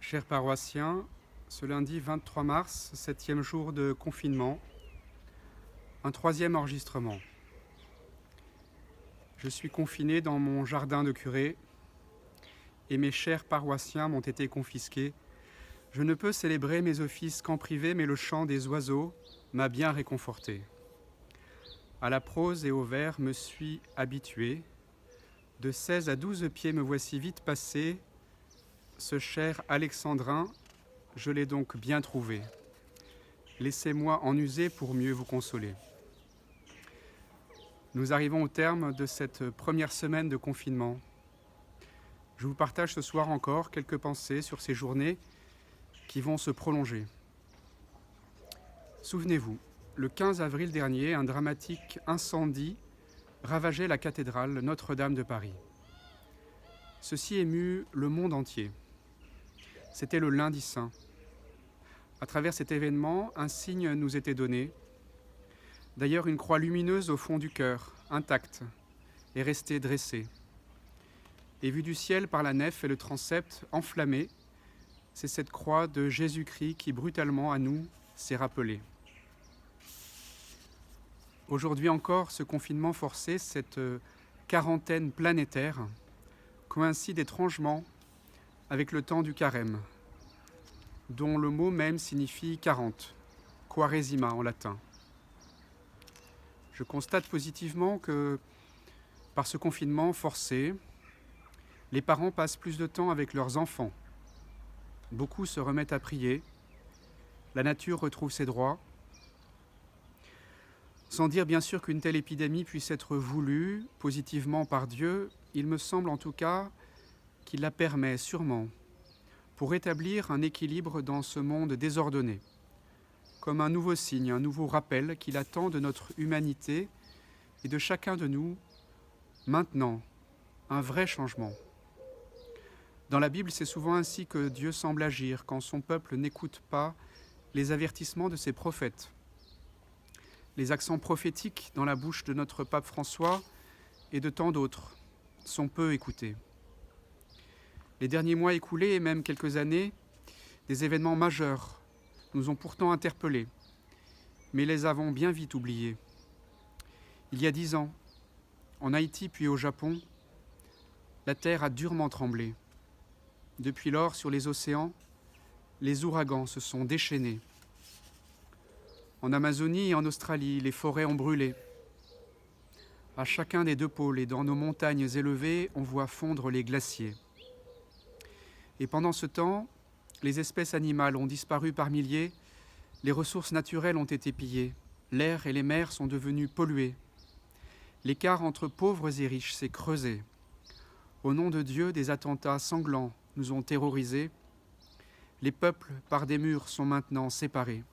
Chers paroissiens, ce lundi 23 mars, 7e jour de confinement, un troisième enregistrement. Je suis confiné dans mon jardin de curé et mes chers paroissiens m'ont été confisqués. Je ne peux célébrer mes offices qu'en privé, mais le chant des oiseaux m'a bien réconforté. À la prose et au vers me suis habitué. De 16 à 12 pieds me voici vite passé. Ce cher alexandrin, je l'ai donc bien trouvé. Laissez-moi en user pour mieux vous consoler. Nous arrivons au terme de cette première semaine de confinement. Je vous partage ce soir encore quelques pensées sur ces journées qui vont se prolonger. Souvenez-vous, le 15 avril dernier, un dramatique incendie ravageait la cathédrale Notre-Dame de Paris. Ceci émut le monde entier. C'était le lundi saint. À travers cet événement, un signe nous était donné. D'ailleurs, une croix lumineuse au fond du cœur, intacte, est restée dressée. Et vue du ciel par la nef et le transept enflammé, c'est cette croix de Jésus-Christ qui brutalement à nous s'est rappelée. Aujourd'hui encore, ce confinement forcé, cette quarantaine planétaire, coïncide étrangement avec le temps du carême, dont le mot même signifie 40, quaresima en latin. Je constate positivement que, par ce confinement forcé, les parents passent plus de temps avec leurs enfants. Beaucoup se remettent à prier, la nature retrouve ses droits. Sans dire bien sûr qu'une telle épidémie puisse être voulue positivement par Dieu, il me semble en tout cas qu'il la permet sûrement pour rétablir un équilibre dans ce monde désordonné, comme un nouveau signe, un nouveau rappel qu'il attend de notre humanité et de chacun de nous maintenant, un vrai changement. Dans la Bible, c'est souvent ainsi que Dieu semble agir quand son peuple n'écoute pas les avertissements de ses prophètes. Les accents prophétiques dans la bouche de notre pape François et de tant d'autres sont peu écoutés. Les derniers mois écoulés et même quelques années, des événements majeurs nous ont pourtant interpellés, mais les avons bien vite oubliés. Il y a 10 ans, en Haïti puis au Japon, la terre a durement tremblé. Depuis lors, sur les océans, les ouragans se sont déchaînés. En Amazonie et en Australie, les forêts ont brûlé. À chacun des deux pôles et dans nos montagnes élevées, on voit fondre les glaciers. Et pendant ce temps, les espèces animales ont disparu par milliers, les ressources naturelles ont été pillées, l'air et les mers sont devenus pollués. L'écart entre pauvres et riches s'est creusé. Au nom de Dieu, des attentats sanglants nous ont terrorisés. Les peuples, par des murs, sont maintenant séparés.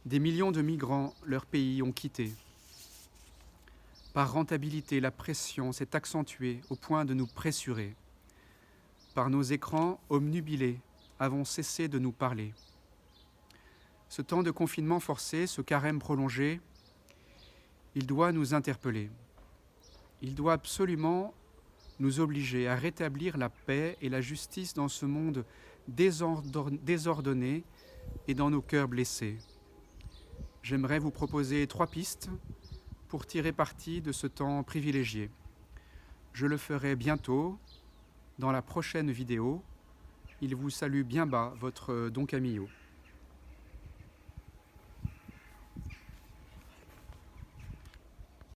Des millions de migrants, leur pays ont quitté. Par rentabilité, la pression s'est accentuée au point de nous pressurer. Par nos écrans obnubilés, avons cessé de nous parler. Ce temps de confinement forcé, ce carême prolongé, il doit nous interpeller. Il doit absolument nous obliger à rétablir la paix et la justice dans ce monde désordonné et dans nos cœurs blessés. J'aimerais vous proposer 3 pistes pour tirer parti de ce temps privilégié. Je le ferai bientôt dans la prochaine vidéo. Il vous salue bien bas, votre Don Camillo.